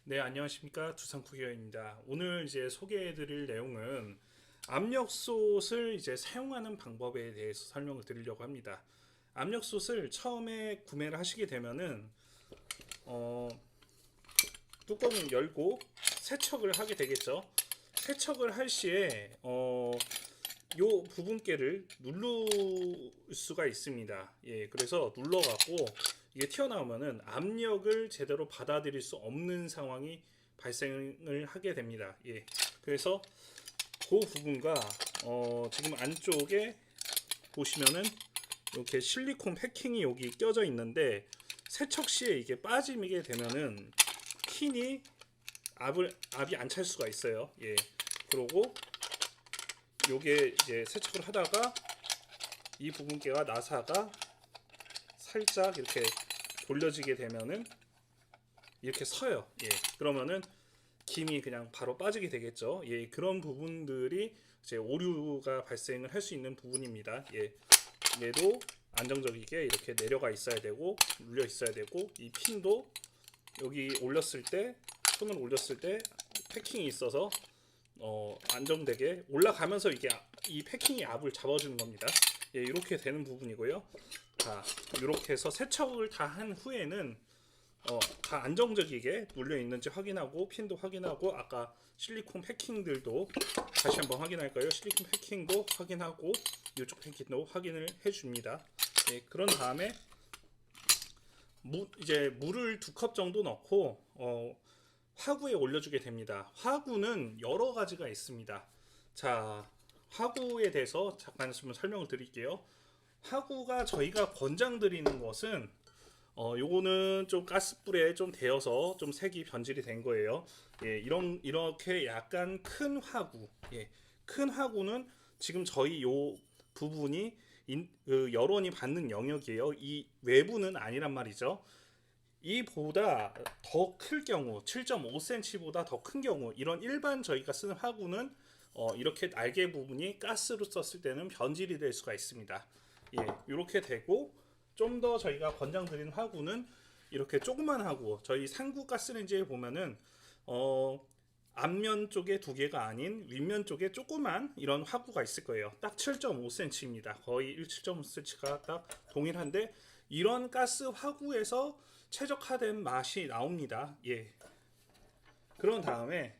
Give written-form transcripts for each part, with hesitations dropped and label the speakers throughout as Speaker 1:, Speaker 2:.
Speaker 1: 네, 안녕하십니까. 두산쿠기어입니다. 오늘 이제 소개해드릴 내용은 압력솥을 이제 사용하는 방법에 대해서 설명을 드리려고 합니다. 압력솥을 처음에 구매를 하시게 되면은 어, 뚜껑을 열고 세척을 하게 되겠죠. 세척을 할 시에 요 부분께를 누를 수가 있습니다. 예, 그래서 눌러갖고 이게 튀어나오면은 압력을 제대로 받아들일 수 없는 상황이 발생을 하게 됩니다. 예, 그래서 그 부분과 지금 안쪽에 보시면은 이렇게 실리콘 패킹이 여기 껴져 있는데 세척 시에 이게 빠지게 되면은 핀이 압이 안 찰 수가 있어요. 예, 그리고 요게 이제 세척을 하다가 이 부분께가 나사가 살짝 이렇게 돌려지게 되면은 이렇게 서요. 예, 그러면은 김이 그냥 바로 빠지게 되겠죠. 예, 그런 부분들이 이제 오류가 발생을 할 수 있는 부분입니다. 예, 얘도 안정적이게 이렇게 내려가 있어야 되고 눌려 있어야 되고 이 핀도 여기 올렸을 때 손을 올렸을 때 패킹이 있어서 안정되게 올라가면서 이게 이 패킹이 압을 잡아주는 겁니다. 예, 이렇게 되는 부분이고요. 자, 이렇게 해서 세척을 다 한 후에는 다 안정적이게 눌려 있는지 확인하고 핀도 확인하고 아까 실리콘 패킹들도 다시 한번 확인할까요? 실리콘 패킹도 확인하고 이쪽 패킹도 확인을 해줍니다. 예, 그런 다음에 이제 물을 2컵 정도 넣고 화구에 올려주게 됩니다. 화구는 여러 가지가 있습니다. 자, 화구에 대해서 잠깐 좀 설명을 드릴게요. 화구가 저희가 권장드리는 것은 요거는 좀 가스불에 좀 데워서 좀 색이 변질이 된 거예요. 예, 이렇게 약간 큰 화구. 예, 큰 화구는 지금 저희 요 부분이 여론이 받는 영역이에요. 이 외부는 아니란 말이죠. 이보다 더 클 경우 7.5cm보다 더 큰 경우 이런 일반 저희가 쓰는 화구는 이렇게 날개 부분이 가스로 썼을 때는 변질이 될 수가 있습니다. 예, 이렇게 되고 좀 더 저희가 권장드리는 화구는 이렇게 조그만 화구 저희 상구 가스레인지에 보면은 앞면 쪽에 2개가 아닌 윗면 쪽에 조그만 이런 화구가 있을 거예요. 딱 7.5cm입니다. 거의 7.5cm가 딱 동일한데 이런 가스 화구에서 최적화된 맛이 나옵니다. 예. 그런 다음에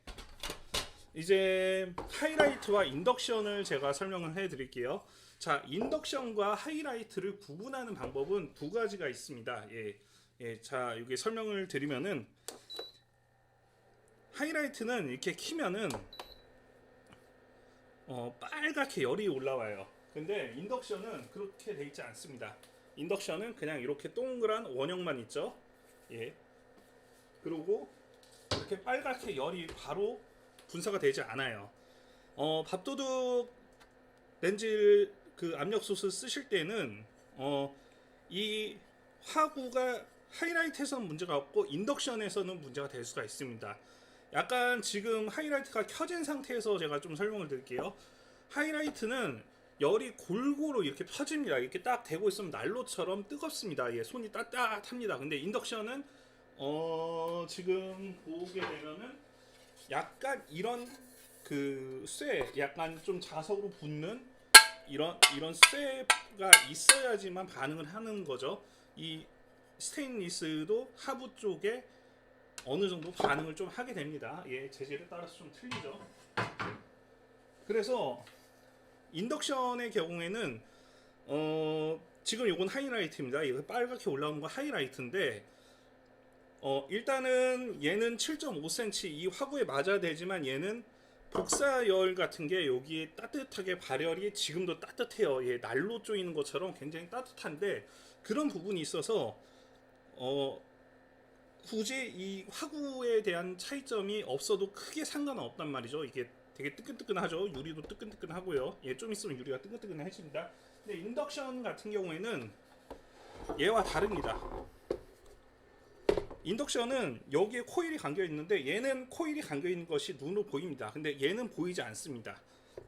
Speaker 1: 이제 하이라이트와 인덕션을 제가 설명을 해 드릴게요. 자, 인덕션과 하이라이트를 구분하는 방법은 2가지가 있습니다. 예. 예, 자, 여기 설명을 드리면은 하이라이트는 이렇게 키면은 빨갛게 열이 올라와요. 근데 인덕션은 그렇게 돼 있지 않습니다. 인덕션은 그냥 이렇게 동그란 원형만 있죠. 예. 그리고 이렇게 빨갛게 열이 바로 분사가 되지 않아요. 밥도둑 렌즈 그 압력솥을 쓰실 때는 이 화구가 하이라이트에서는 문제가 없고 인덕션에서는 문제가 될 수가 있습니다. 약간 지금 하이라이트가 켜진 상태에서 제가 좀 설명을 드릴게요. 하이라이트는 열이 골고루 이렇게 펴집니다. 이렇게 딱 대고 있으면 난로처럼 뜨겁습니다. 예, 손이 따뜻합니다. 근데 인덕션은 지금 보게 되면은 약간 이런 쇠 약간 좀 자석으로 붙는 이런 쇠가 있어야지만 반응을 하는 거죠. 이 스테인리스도 하부 쪽에 어느 정도 반응을 좀 하게 됩니다. 예, 재질에 따라서 좀 틀리죠. 그래서 인덕션의 경우에는 지금 이건 하이라이트입니다. 이거 빨갛게 올라오는 건 하이라이트인데 일단은 얘는 7.5cm 이 화구에 맞아야 되지만 얘는 복사열 같은 게 여기에 따뜻하게 발열이 지금도 따뜻해요. 예, 난로 쪼이는 것처럼 굉장히 따뜻한데 그런 부분이 있어서 굳이 이 화구에 대한 차이점이 없어도 크게 상관은 없단 말이죠. 이게 되게 뜨끈뜨끈하죠. 유리도 뜨끈뜨끈하고요. 예, 좀 있으면 유리가 뜨끈뜨끈해집니다. 근데 인덕션 같은 경우에는 얘와 다릅니다. 인덕션은 여기에 코일이 감겨 있는데 얘는 코일이 감겨 있는 것이 눈으로 보입니다. 근데 얘는 보이지 않습니다.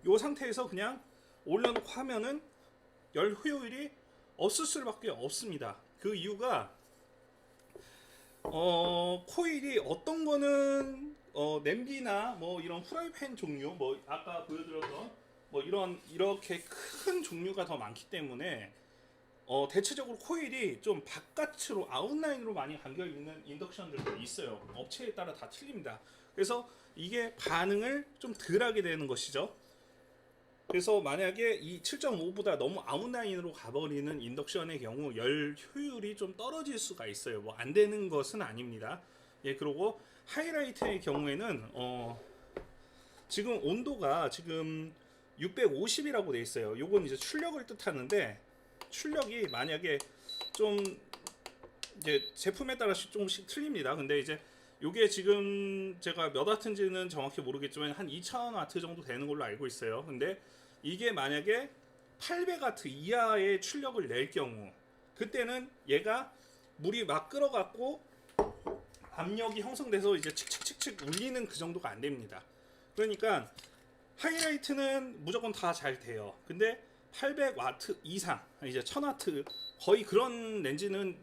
Speaker 1: 이 상태에서 그냥 올려놓고 하면은 열 효율이 없을 수밖에 없습니다. 그 이유가 코일이 어떤 거는 냄비나 뭐 이런 프라이팬 종류, 뭐 아까 보여드렸던 뭐 이런 이렇게 큰 종류가 더 많기 때문에 대체적으로 코일이 좀 바깥으로 아웃라인으로 많이 감겨 있는 인덕션들도 있어요. 업체에 따라 다 틀립니다. 그래서 이게 반응을 좀 덜하게 되는 것이죠. 그래서 만약에 이 7.5보다 너무 아웃라인으로 가버리는 인덕션의 경우 열 효율이 좀 떨어질 수가 있어요. 뭐 안 되는 것은 아닙니다. 예, 그리고 하이라이트의 경우에는 지금 온도가 지금 650이라고 돼 있어요. 요건 이제 출력을 뜻하는데 출력이 만약에 좀 이제 제품에 따라서 조금씩 틀립니다. 근데 이제 요게 지금 제가 몇 와트인지는 정확히 모르겠지만 한 2000와트 정도 되는 걸로 알고 있어요. 근데 이게 만약에 800와트 이하의 출력을 낼 경우 그때는 얘가 물이 막 끓어갖고 압력이 형성돼서 이제 칙칙칙칙 울리는 그 정도가 안 됩니다. 그러니까 하이라이트는 무조건 다 잘 돼요. 근데 800와트 이상, 이제 1000와트 거의 그런 렌즈는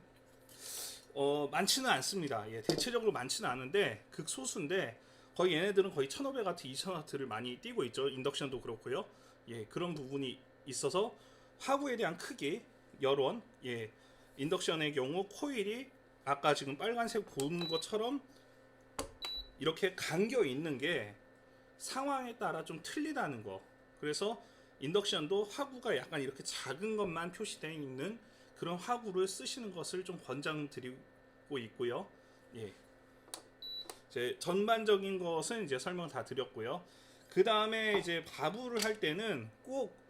Speaker 1: 많지는 않습니다. 예, 대체적으로 많지는 않은데 극소수인데 거의 얘네들은 거의 1500와트, 2000와트를 많이 띄고 있죠. 인덕션도 그렇고요. 예, 그런 부분이 있어서 화구에 대한 크기, 열원, 예, 인덕션의 경우 코일이 아까 지금 빨간색 본 것처럼 이렇게 감겨 있는 게 상황에 따라 좀 틀리다는 거. 그래서 인덕션도 화구가 약간 이렇게 작은 것만 표시되어 있는 그런 화구를 쓰시는 것을 좀 권장드리고 있고요. 예. 이제 전반적인 것은 이제 설명 다 드렸고요. 그 다음에 이제 바부를 할 때는 꼭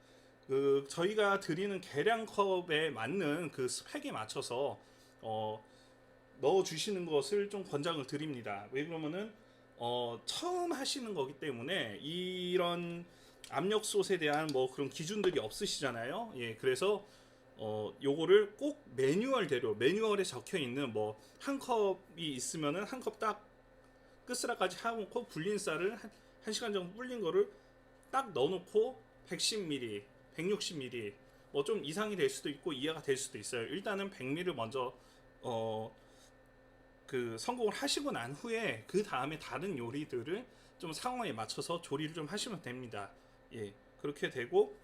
Speaker 1: 그 저희가 드리는 계량컵에 맞는 그 스펙에 맞춰서 넣어 주시는 것을 좀 권장을 드립니다. 왜 그러면은 처음 하시는 거기 때문에 이런 압력솥에 대한 뭐 그런 기준들이 없으시잖아요. 예, 그래서 요거를 꼭 매뉴얼대로 매뉴얼에 적혀 있는 뭐 한 컵이 있으면은 한 컵 딱 끝스라까지 하고 불린 쌀을 한 시간 정도 불린 거를 딱 넣어놓고 110ml, 160ml 뭐 좀 이상이 될 수도 있고 이하가 될 수도 있어요. 일단은 100ml를 먼저 그 성공을 하시고 난 후에 그 다음에 다른 요리들을 좀 상황에 맞춰서 조리를 좀 하시면 됩니다. 예, 그렇게 되고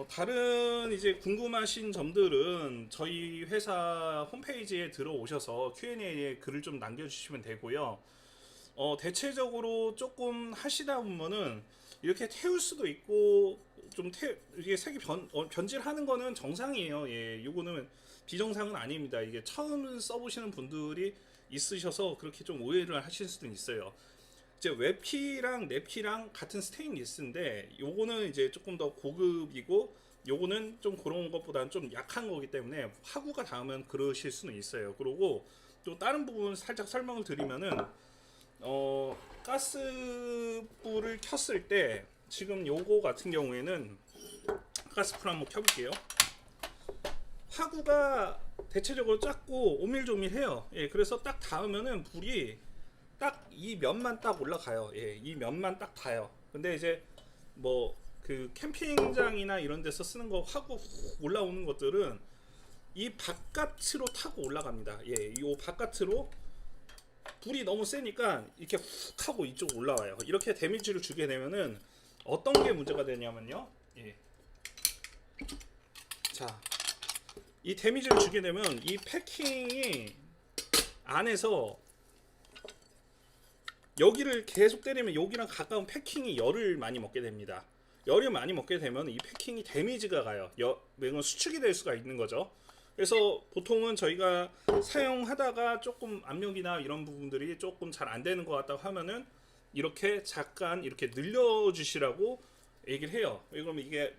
Speaker 1: 다른 이제 궁금하신 점들은 저희 회사 홈페이지에 들어오셔서 Q&A에 글을 좀 남겨주시면 되고요. 대체적으로 조금 하시다 보면은 이렇게 태울 수도 있고 좀 이게 색이 변질하는 거는 정상이에요. 예, 요거는 비정상은 아닙니다. 이게 처음 써보시는 분들이 있으셔서 그렇게 좀 오해를 하실 수도 있어요. 이제 웨피랑 네피랑 같은 스테인리스인데 요거는 이제 조금 더 고급이고 요거는 좀 그런 것보다는 좀 약한 거기 때문에 화구가 닿으면 그러실 수는 있어요. 그리고 또 다른 부분 살짝 설명을 드리면은 가스불을 켰을 때 지금 요거 같은 경우에는 가스불 한번 켜볼게요. 화구가 대체적으로 작고 오밀조밀해요. 예, 그래서 딱 닿으면은 불이 딱 이 면만 딱 올라가요. 예, 이 면만 딱 닿아요. 근데 이제 뭐 그 캠핑장이나 이런 데서 쓰는 거 화구 올라오는 것들은 이 바깥으로 타고 올라갑니다. 예, 이 바깥으로 불이 너무 세니까 이렇게 훅 하고 이쪽 올라와요. 이렇게 데미지를 주게 되면은 어떤 게 문제가 되냐면요. 예. 자, 이 데미지를 주게 되면 이 패킹이 안에서 여기를 계속 때리면 여기랑 가까운 패킹이 열을 많이 먹게 됩니다. 열을 많이 먹게 되면 이 패킹이 데미지가 가요. 이건 수축이 될 수가 있는 거죠. 그래서 보통은 저희가 사용하다가 조금 압력이나 이런 부분들이 조금 잘 안 되는 것 같다고 하면은 이렇게 잠깐 이렇게 늘려주시라고 얘기를 해요. 그러면 이게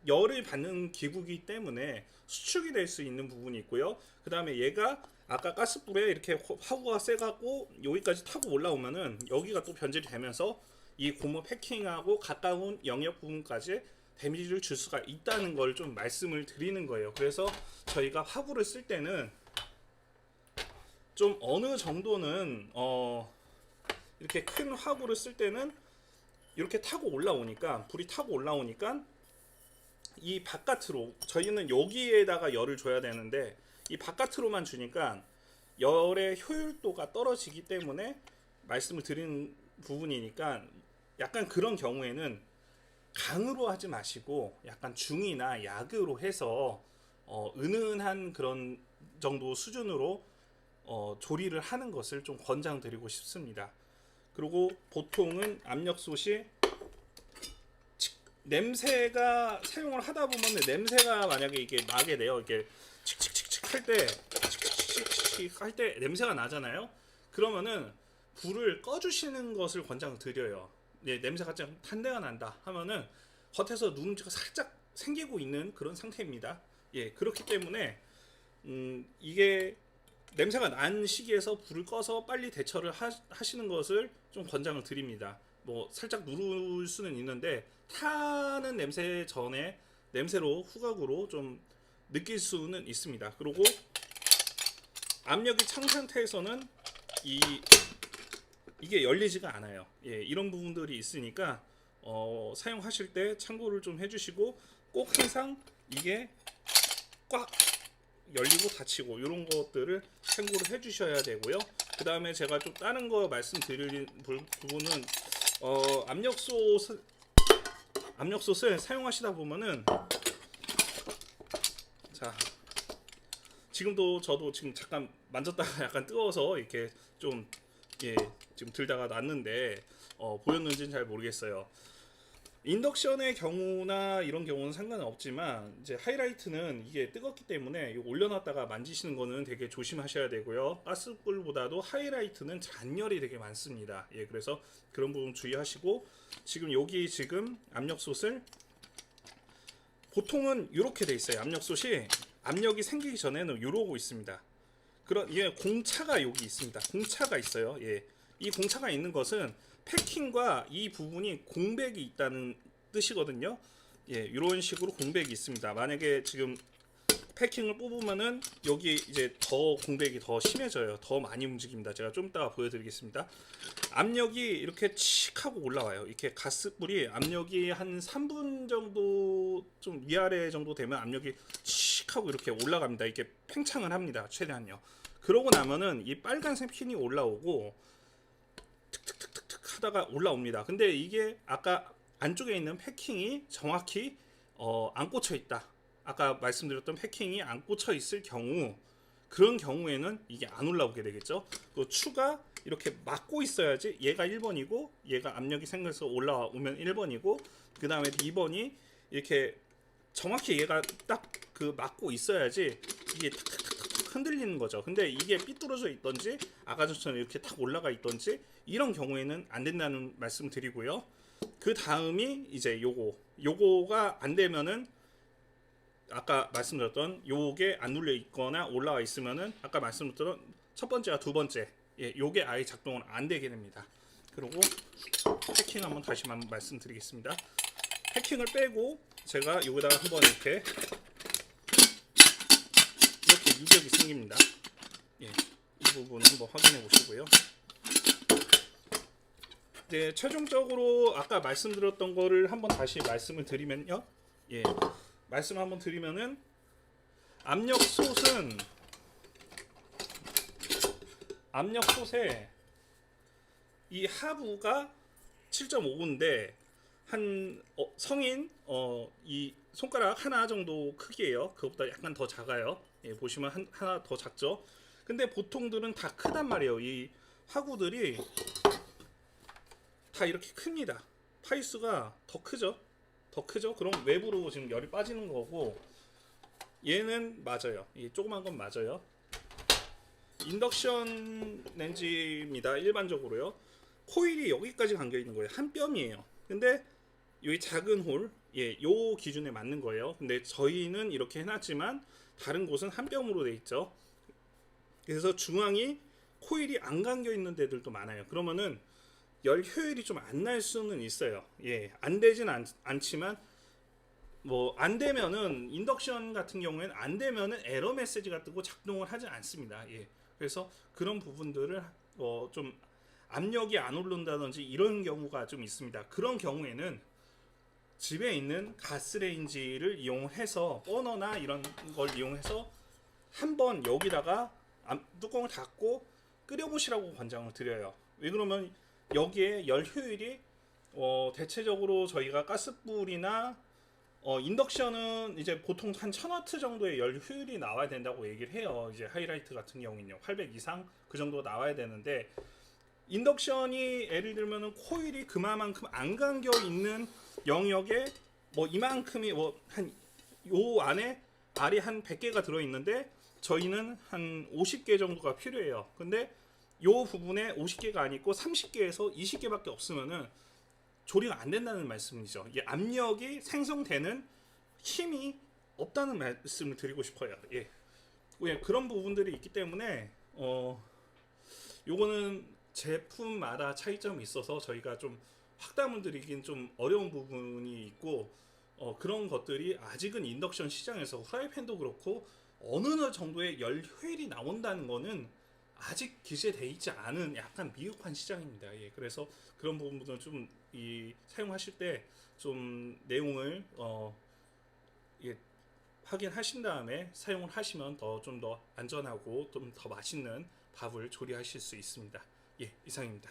Speaker 1: 열을 받는 기구이기 때문에 수축이 될 수 있는 부분이 있고요. 그 다음에 얘가 아까 가스불에 이렇게 화구가 세갖고 여기까지 타고 올라오면은 여기가 또 변질이 되면서 이 고무 패킹하고 가까운 영역 부분까지 데미지를 줄 수가 있다는 걸 좀 말씀을 드리는 거예요. 그래서 저희가 화구를 쓸 때는 좀 어느 정도는 이렇게 큰 화구를 쓸 때는 이렇게 타고 올라오니까 불이 타고 올라오니까 이 바깥으로 저희는 여기에다가 열을 줘야 되는데 이 바깥으로만 주니까 열의 효율도가 떨어지기 때문에 말씀을 드린 부분이니까 약간 그런 경우에는 강으로 하지 마시고 약간 중이나 약으로 해서 은은한 그런 정도 수준으로 조리를 하는 것을 좀 권장드리고 싶습니다. 그리고 보통은 압력솥이 냄새가 사용을 하다 보면 냄새가 만약에 이게 나게 돼요. 이게 칙칙칙칙 할 때 냄새가 나잖아요. 그러면은 불을 꺼주시는 것을 권장드려요. 네, 냄새가 좀 탄내가 난다 하면은 겉에서 누룽지가 살짝 생기고 있는 그런 상태입니다. 예, 그렇기 때문에 이게 냄새가 난 시기에서 불을 꺼서 빨리 대처를 하시는 것을 좀 권장을 드립니다. 뭐 살짝 누를 수는 있는데 타는 냄새 전에 냄새로 후각으로 좀 느낄 수는 있습니다. 그리고 압력이 찬 상태에서는 이게 열리지가 않아요. 예, 이런 부분들이 있으니까 사용하실 때 참고를 좀 해주시고 꼭 항상 이게 꽉 열리고 닫히고 이런 것들을 참고를 해주셔야 되고요. 그 다음에 제가 좀 다른 거 말씀드릴 부분은 압력솥을 사용하시다 보면은 자 지금도 저도 지금 잠깐 만졌다가 약간 뜨거워서 이렇게 좀 지금 들다가 놨는데 보였는지는 잘 모르겠어요. 인덕션의 경우나 이런 경우는 상관은 없지만 이제 하이라이트는 이게 뜨겁기 때문에 올려놨다가 만지시는 거는 되게 조심하셔야 되고요. 가스불보다도 하이라이트는 잔열이 되게 많습니다. 예, 그래서 그런 부분 주의하시고 지금 여기 지금 압력솥을 보통은 이렇게 돼 있어요. 압력솥이 압력이 생기기 전에는 이러고 있습니다. 그런 공차가 여기 있습니다. 공차가 있어요. 예, 이 공차가 있는 것은 패킹과 이 부분이 공백이 있다는 뜻이거든요. 예, 이런 식으로 공백이 있습니다. 만약에 지금 패킹을 뽑으면은 여기 이제 더 공백이 더 심해져요. 더 많이 움직입니다. 제가 좀 이따가 보여드리겠습니다. 압력이 이렇게 칙 하고 올라와요. 이렇게 가스불이 압력이 한 3분 정도 좀 위아래 정도 되면 압력이 칙 하고 이렇게 올라갑니다. 이렇게 팽창을 합니다. 최대한요. 그러고 나면은 이 빨간색 핀이 올라오고 툭툭툭툭 하다가 올라옵니다. 근데 이게 아까 안쪽에 있는 패킹이 정확히 안 꽂혀 있다. 아까 말씀드렸던 패킹이 안 꽂혀 있을 경우 그런 경우에는 이게 안 올라오게 되겠죠. 또 추가 이렇게 막고 있어야지 얘가 1번이고 얘가 압력이 생겨서 올라오면 1번이고 그 다음에 2번이 이렇게 정확히 얘가 딱 그 막고 있어야지 이게 탁탁탁탁 흔들리는 거죠. 근데 이게 삐뚤어져 있던지 아까 전처럼 이렇게 탁 올라가 있던지 이런 경우에는 안 된다는 말씀 드리고요. 그 다음이 이제 요거가 안 되면은 아까 말씀드렸던 요게 안 눌려 있거나 올라와 있으면은 아까 말씀드렸던 첫 번째와 두 번째 요게 아예 작동을 안 되게 됩니다. 그리고 패킹 한번 다시 한번 말씀드리겠습니다. 패킹을 빼고 제가 여기다가 한번 이렇게 유격이 생깁니다. 예, 이 부분 한번 확인해 보시고요. 이제 최종적으로 아까 말씀드렸던 거를 한번 다시 말씀을 드리면요. 예, 말씀 한번 드리면은 압력솥에 이 하부가 7.5인데 한 성인 이 손가락 하나 정도 크기예요. 그것보다 약간 더 작아요. 예, 보시면 하나 더 작죠. 근데 보통들은 다 크단 말이에요. 이 화구들이 다 이렇게 큽니다. 파이수가 더 크죠. 더 크죠. 그럼 외부로 지금 열이 빠지는 거고 얘는 맞아요. 이 조그만 건 맞아요. 인덕션 렌지입니다. 일반적으로요. 코일이 여기까지 감겨 있는 거예요. 한 뼘이에요. 근데 여기 작은 홀, 요 기준에 맞는 거예요. 근데 저희는 이렇게 해놨지만 다른 곳은 한 뼘으로 돼 있죠. 그래서 중앙이 코일이 안 감겨 있는 데들도 많아요. 그러면은 열 효율이 좀 안 날 수는 있어요. 예, 안 되진 않지만 뭐 안 되면은 인덕션 같은 경우에는 안 되면은 에러 메시지가 뜨고 작동을 하지 않습니다. 예, 그래서 그런 부분들을 좀 압력이 안 오른다든지 이런 경우가 좀 있습니다. 그런 경우에는 집에 있는 가스레인지를 이용해서 버너나 이런 걸 이용해서 한번 여기다가 뚜껑을 닫고 끓여보시라고 권장을 드려요. 왜 그러면 여기에 열 효율이 대체적으로 저희가 가스불이나 인덕션은 이제 보통 한 1000W 정도의 열 효율이 나와야 된다고 얘기를 해요. 이제 하이라이트 같은 경우는요, 800 이상 그 정도 나와야 되는데, 인덕션이 예를 들면은 코일이 그만큼 안 감겨 있는 영역에 뭐 이만큼이 뭐 한 요 안에 알이 한 100개가 들어 있는데 저희는 한 50개 정도가 필요해요. 근데 요 부분에 50개가 아니고 30개에서 20개밖에 없으면은 조리가 안 된다는 말씀이죠. 이게 압력이 생성되는 힘이 없다는 말씀을 드리고 싶어요. 예. 예, 그런 부분들이 있기 때문에 요거는 제품마다 차이점이 있어서 저희가 좀 확담을 드리긴 좀 어려운 부분이 있고, 그런 것들이 아직은 인덕션 시장에서 프라이팬도 그렇고 어느 정도의 열 효율이 나온다는 거는 아직 기재되어 있지 않은 약간 미흡한 시장입니다. 예, 그래서 그런 부분들은 좀 사용하실 때 좀 내용을 예, 확인하신 다음에 사용을 하시면 좀 더 안전하고 좀 더 맛있는 밥을 조리하실 수 있습니다. 예, 이상입니다.